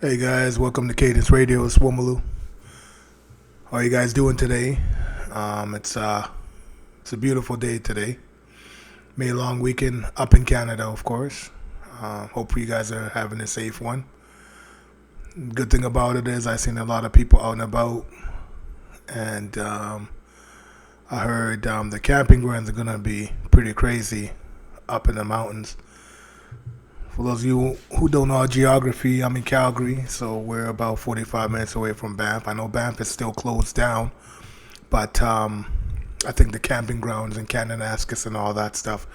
Hey guys, welcome to Cadence Radio. It's Womalu. How are you guys doing today? It's a beautiful day today. May long weekend up in Canada, of course. Hopefully you guys are having a safe one. Good thing about it is I've seen a lot of people out and about, and I heard the camping grounds are gonna be pretty crazy up in the mountains. For those of you who don't know our geography, I'm in Calgary, so we're about 45 minutes away from Banff. I know Banff is still closed down, but I think the camping grounds in Kananaskis and all that stuff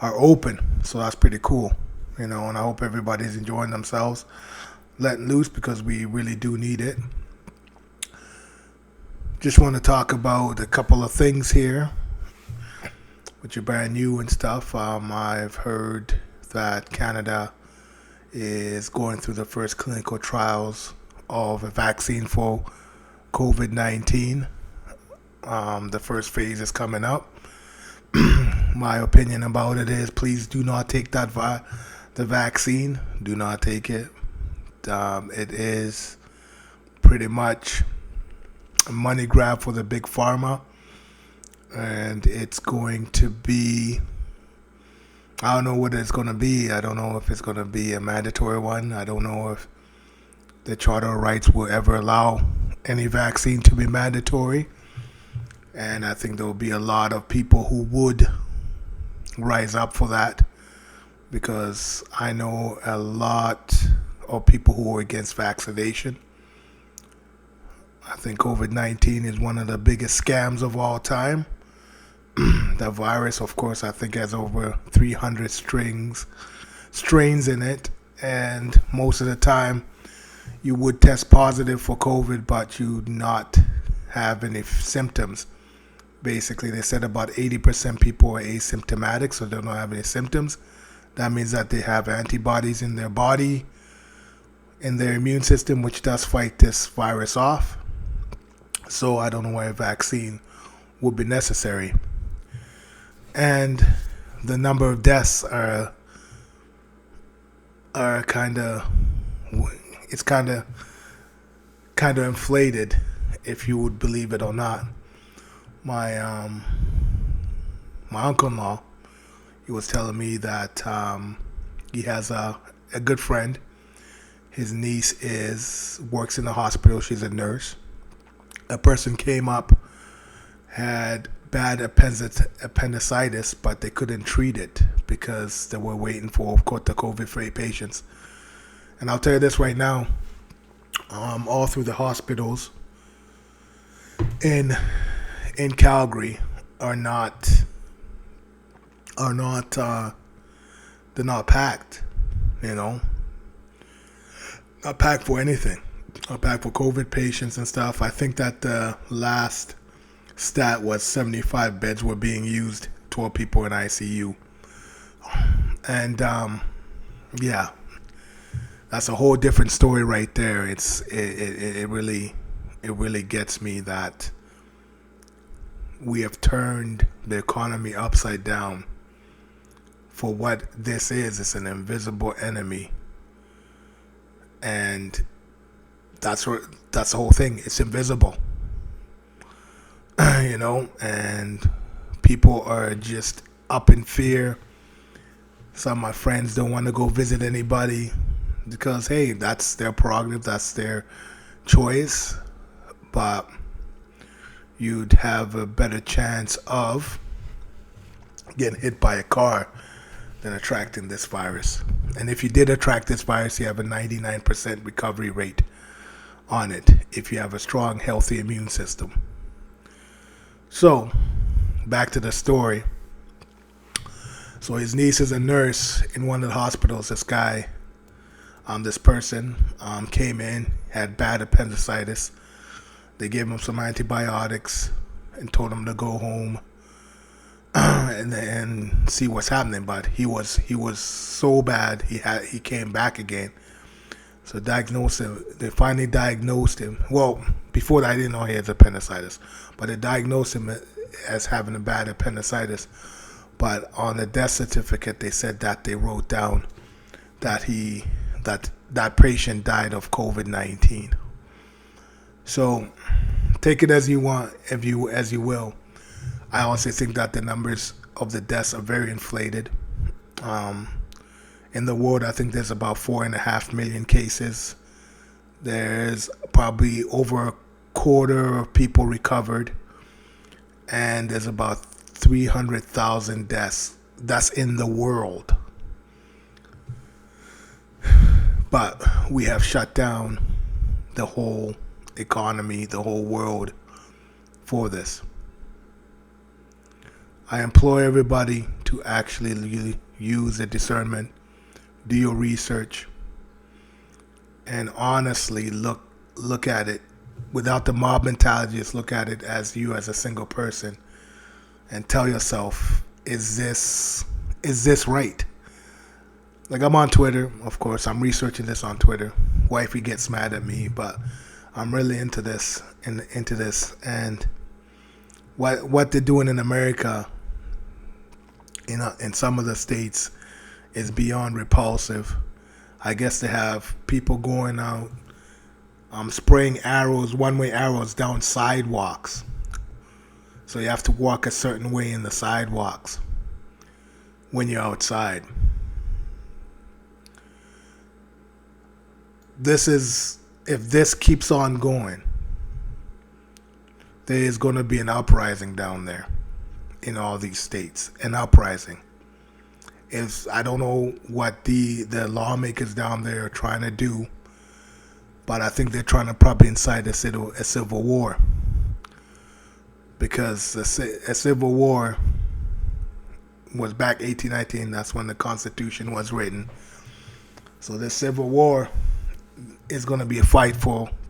are open, so that's pretty cool, and I hope everybody's enjoying themselves, letting loose because we really do need it. Just want to talk about a couple of things here, which are brand new and stuff. I've heard that Canada is going through the first clinical trials of a vaccine for COVID 19. The first phase is coming up. My opinion about it is please do not take the vaccine. Do not take it. It is pretty much a money grab for the big pharma, and it's going to be, I don't know what it's going to be. I don't know if it's going to be a mandatory one. I don't know if the Charter of Rights will ever allow any vaccine to be mandatory. And I think there will be a lot of people who would rise up for that because I know a lot of people who are against vaccination. I think COVID 19 is one of the biggest scams of all time. The virus, of course, I think has over 300 strains in it, and most of the time you would test positive for COVID, but you not have any symptoms. Basically, they said about 80% people are asymptomatic, so they don't have any symptoms. That means that they have antibodies in their body, in their immune system, which does fight this virus off. So I don't know why a vaccine would be necessary. And the number of deaths are kind of, it's kind of inflated, if you would believe it or not. My my uncle-in-law, he was telling me that he has a good friend. His niece is works in the hospital. She's a nurse. A person came up, had bad appendicitis, but they couldn't treat it because they were waiting for, of course, the COVID-free patients. And I'll tell you this right now, all through the hospitals in Calgary are not they're not packed, not packed for anything, not packed for COVID patients and stuff. I think that the last stat was 75 beds were being used, 12 people in ICU, and yeah, that's a whole different story right there. It really gets me that we have turned the economy upside down for what this is. It's an invisible enemy, and that's the whole thing. It's invisible, and people are just up in fear. Some of my friends don't want to go visit anybody because, hey, that's their prerogative, that's their choice, but you'd have a better chance of getting hit by a car than attracting this virus. And if you did attract this virus, you have a 99% recovery rate on it if you have a strong, healthy immune system. So, back to the story. So his niece is a nurse in one of the hospitals. This person came in, had bad appendicitis. They gave him some antibiotics and told him to go home and see what's happening. But he was so bad he came back again. So they finally diagnosed him. Well, before that I didn't know he had appendicitis, but they diagnosed him as having a bad appendicitis. But on the death certificate they said that they wrote down that the that patient died of COVID-19. So take it as you want, as you will. I also think that the numbers of the deaths are very inflated. Um, in the world, I think there's about 4.5 million cases. There's probably over a quarter of people recovered, and there's about 300,000 deaths. That's in the world. But we have shut down the whole economy, the whole world for this. I implore everybody to actually use the discernment, do your research, and honestly look at it without the mob mentality. Just look at it as you as a single person and tell yourself, is this right? Like, I'm on Twitter, of course. I'm researching this on Twitter. Wifey gets mad at me, but I'm really into this. And what they're doing in America, in some of the states, is beyond repulsive. I guess they have people going out, spraying arrows, one-way arrows down sidewalks. So you have to walk a certain way in the sidewalks when you're outside. If this keeps on going, there is going to be an uprising down there in all these states. An uprising. I don't know what the lawmakers down there are trying to do, but I think they're trying to probably incite a civil war. Because a civil war was back 1819. That's when the Constitution was written. So this civil war is going to be a fight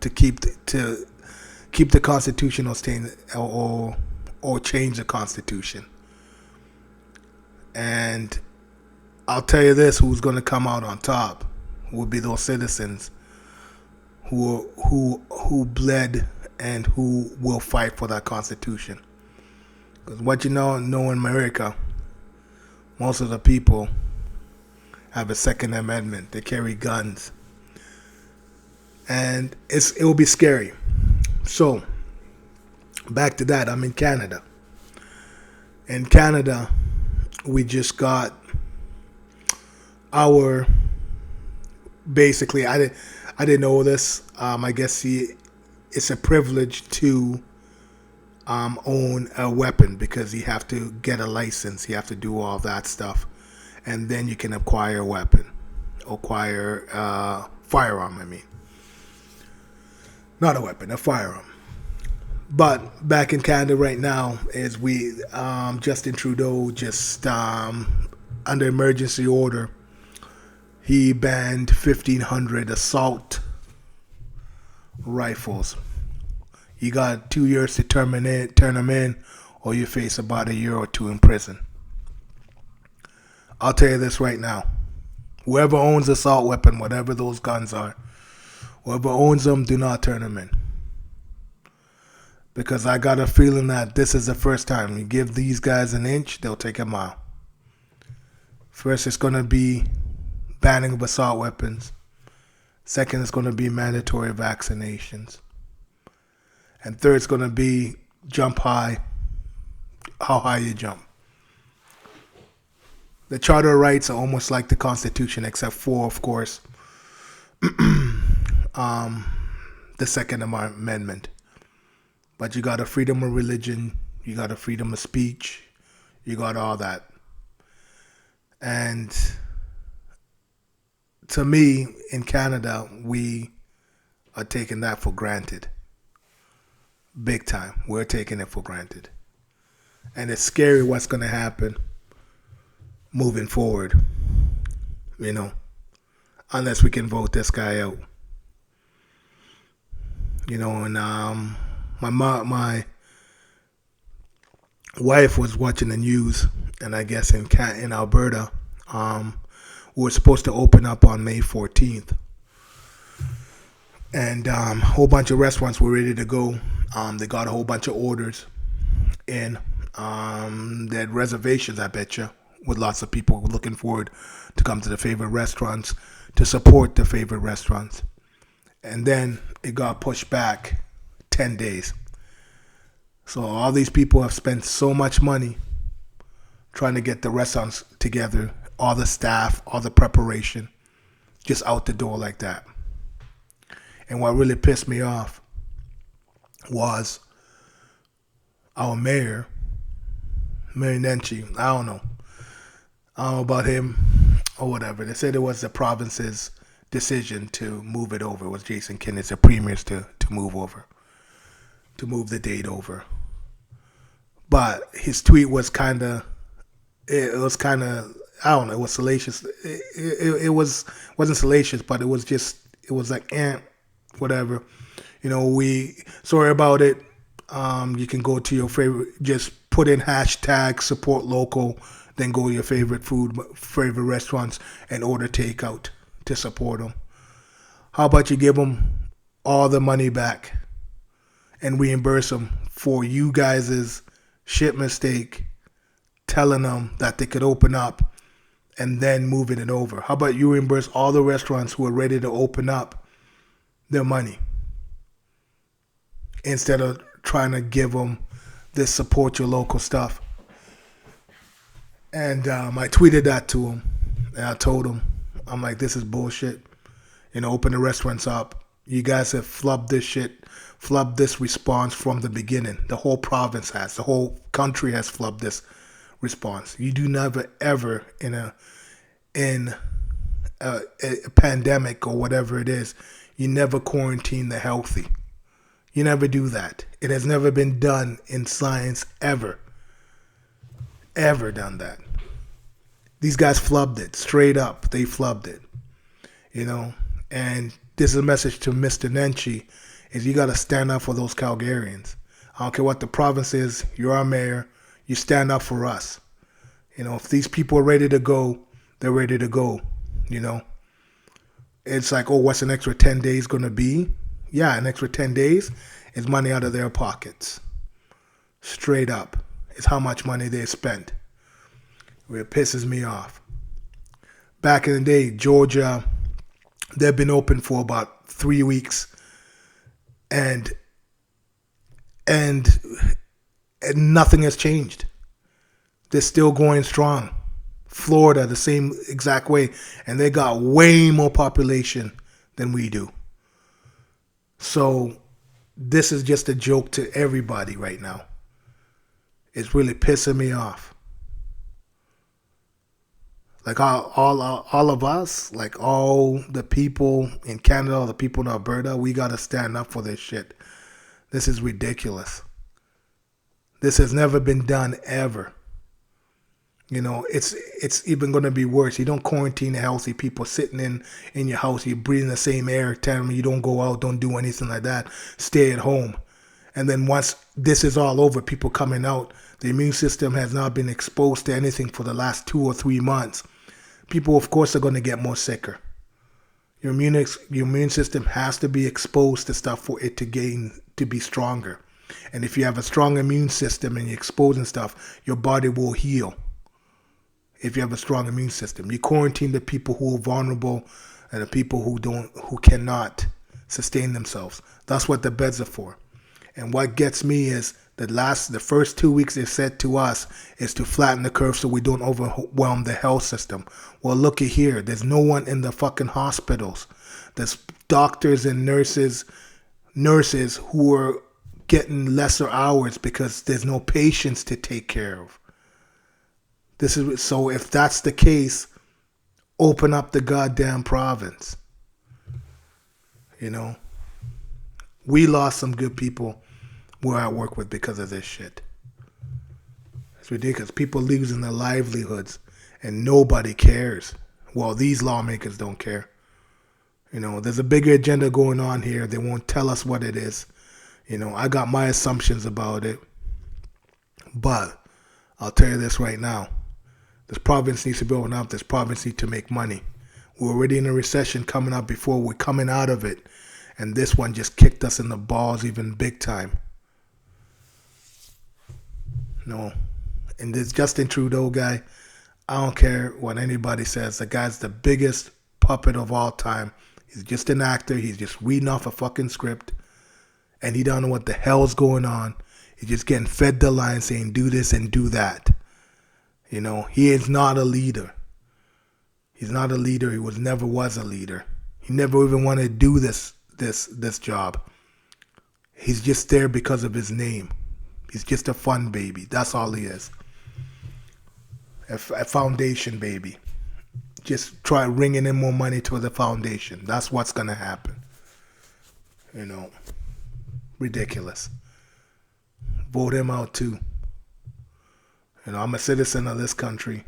to keep the Constitution or change the Constitution. And I'll tell you this: who's going to come out on top will be those citizens who bled and who will fight for that Constitution. Because what in America, most of the people have a Second Amendment. They carry guns. And it will be scary. So, back to that, I'm in Canada. In Canada, we just got basically, I didn't know this. I guess it's a privilege to own a weapon, because you have to get a license. You have to do all that stuff. And then you can acquire a weapon. Acquire a firearm, I mean. Not a weapon, a firearm. But back in Canada right now, is Justin Trudeau just under emergency order, he banned 1,500 assault rifles. You got 2 years to turn them in, or you face about a year or two in prison. I'll tell you this right now: whoever owns assault weapon, whatever those guns are, whoever owns them, do not turn them in. Because I got a feeling that this is the first time. You give these guys an inch, they'll take a mile. First, it's going to be banning of assault weapons. Second, it's going to be mandatory vaccinations. And third, it's going to be jump high, how high you jump. The Charter of Rights are almost like the Constitution, except for, of course, the Second Amendment. But you got a freedom of religion, you got a freedom of speech, you got all that. And to me, in Canada, we are taking that for granted. Big time. We're taking it for granted. And it's scary what's going to happen moving forward, unless we can vote this guy out. And my wife was watching the news, and I guess in Alberta, we were supposed to open up on May 14th. And a whole bunch of restaurants were ready to go. They got a whole bunch of orders in. They had reservations, I bet you, with lots of people looking forward to come to the favorite restaurants, to support the favorite restaurants. And then it got pushed back 10 days. So all these people have spent so much money trying to get the restaurants together, all the staff, all the preparation, just out the door like that. And what really pissed me off was our mayor, Mayor Nenchi. I don't know about him or whatever. They said it was the province's decision to move it over. It was Jason Kenneth, the premier's to move over, to move the date over. But his tweet was kind of, I don't know, it was salacious. It wasn't salacious, but it was like, whatever. We sorry about it. You can go to your favorite, just put in hashtag support local, then go to your favorite restaurants and order takeout to support them. How about you give them all the money back and reimburse them for you guys' shit mistake, telling them that they could open up and then moving it over? How about you reimburse all the restaurants who are ready to open up their money instead of trying to give them this support your local stuff? And I tweeted that to him, and I told him, I'm like, this is bullshit. Open the restaurants up. You guys have flubbed this response from the beginning. The whole province has. The whole country has flubbed this response. You do never ever in a pandemic or whatever it is, you never quarantine the healthy. You never do that. It has never been done in science ever. Ever done that. These guys flubbed it. Straight up, they flubbed it. And this is a message to Mr. Nenchi, is you got to stand up for those Calgarians. I don't care what the province is. You're our mayor. You stand up for us. If these people are ready to go, they're ready to go. It's like, oh, what's an extra 10 days going to be? Yeah, an extra 10 days is money out of their pockets. Straight up. It's how much money they spent. It pisses me off. Back in the day, Georgia, they've been open for about 3 weeks, and nothing has changed. They're still going strong. Florida, the same exact way, and they got way more population than we do. So this is just a joke to everybody right now. It's really pissing me off. Like all of us, like all the people in Canada, all the people in Alberta, we got to stand up for this shit. This is ridiculous. This has never been done ever. It's even going to be worse. You don't quarantine the healthy people sitting in your house. You're breathing the same air, telling them you don't go out, don't do anything like that. Stay at home. And then once this is all over, people coming out, the immune system has not been exposed to anything for the last 2 or 3 months. People, of course, are going to get more sicker. Your immune system has to be exposed to stuff for it to be stronger. And if you have a strong immune system and you're exposing stuff, your body will heal. If you have a strong immune system, you quarantine the people who are vulnerable and the people who cannot sustain themselves. That's what the beds are for. And what gets me is the first 2 weeks they said to us is to flatten the curve so we don't overwhelm the health system. Well, looky here. There's no one in the fucking hospitals. There's doctors and nurses who are getting lesser hours because there's no patients to take care of. So if that's the case, open up the goddamn province. We lost some good people where I work with because of this shit. It's ridiculous. People losing their livelihoods and nobody cares. Well, these lawmakers don't care. There's a bigger agenda going on here. They won't tell us what it is. I got my assumptions about it. But I'll tell you this right now. This province needs to be opened up. This province needs to make money. We're already in a recession coming up before we're coming out of it. And this one just kicked us in the balls even big time. No. And this Justin Trudeau guy, I don't care what anybody says. The guy's the biggest puppet of all time. He's just an actor. He's just reading off a fucking script. And he don't know what the hell's going on. He's just getting fed the line saying do this and do that. You know, he is not a leader. He's not a leader. He never was a leader. He never even wanted to do this job. He's just there because of his name. He's just a fun baby. That's all he is. A foundation baby. Just try ringing in more money to the foundation. That's what's going to happen. You know, ridiculous. Vote him out too. You know, I'm a citizen of this country.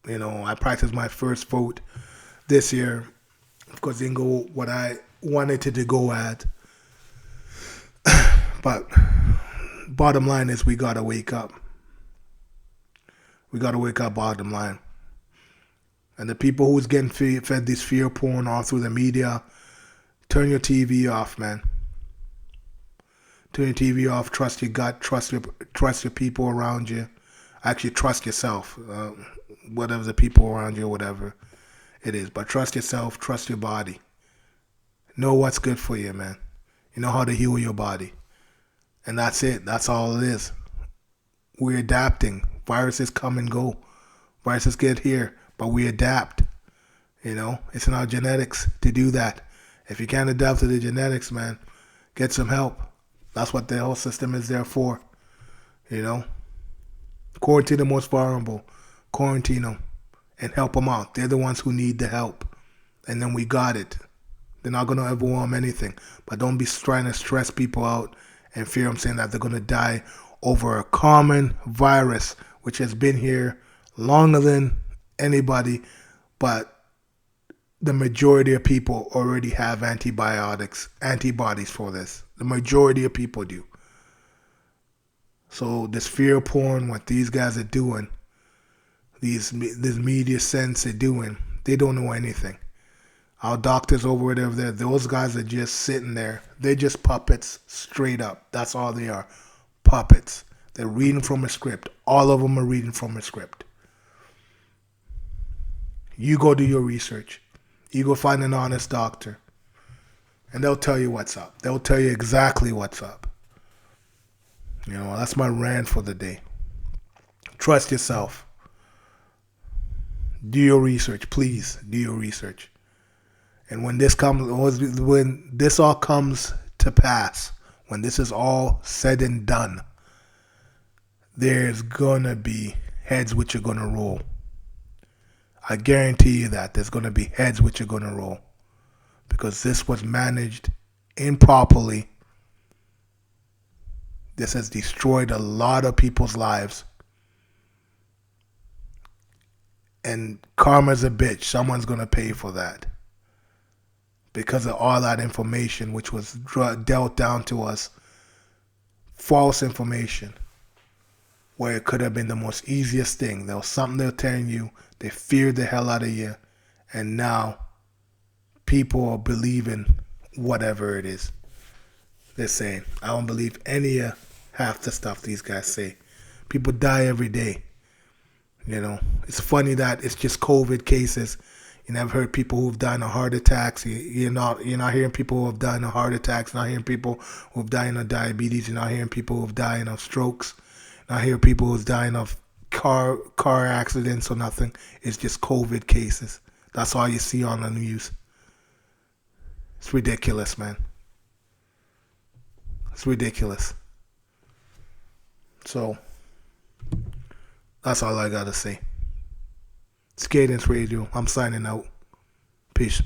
You know, I practiced my first vote this year. Of course, didn't go what I wanted it to go at. But bottom line is we got to wake up. We got to wake up, bottom line. And the people who's getting fed this fear porn all through the media, turn your TV off, man. Turn your TV off. Trust your gut. Trust your people around you. Actually, trust yourself. Whatever the people around you, whatever it is. But trust yourself. Trust your body. Know what's good for you, man. You know how to heal your body. And that's it. That's all it is. We're adapting. Viruses come and go. Viruses get here. But we adapt. You know, it's in our genetics to do that. If you can't adapt to the genetics, man, get some help. That's what the health system is there for. You know, quarantine the most vulnerable. Quarantine them and help them out. They're the ones who need the help. And then we got it. They're not going to ever want anything. But don't be trying to stress people out and fear them, saying that they're going to die over a common virus, which has been here longer than anybody, but the majority of people already have antibodies for this. The majority of people do. So this fear porn, what these guys are doing, this media sense are doing, they don't know anything. Our doctors over there, those guys are just sitting there. They're just puppets, straight up. That's all they are, puppets. They're reading from a script. All of them are reading from a script. You go do your research. You go find an honest doctor. And they'll tell you what's up. They'll tell you exactly what's up. You know, that's my rant for the day. Trust yourself. Do your research. Please do your research. And when this all comes to pass, when this is all said and done, there's going to be heads which are going to roll. I guarantee you that there's going to be heads which are going to roll, because this was managed improperly. This has destroyed a lot of people's lives. And karma's a bitch. Someone's going to pay for that, because of all that information which was dealt down to us. False information, where it could have been the most easiest thing. There was something they were telling you. They feared the hell out of you. And now people are believing whatever it is they're saying. I don't believe any of half the stuff these guys say. People die every day. You know, it's funny that it's just COVID cases. You never heard people who've died of heart attacks. You're not hearing people who have died of heart attacks. You're not hearing people who've died of diabetes. You're not hearing people who've died of strokes. You're not hearing people who's dying of car accidents or nothing. It's just COVID cases. That's all you see on the news. It's ridiculous, man. It's ridiculous. So that's all I gotta say. It's Cadence Radio. I'm signing out. Peace.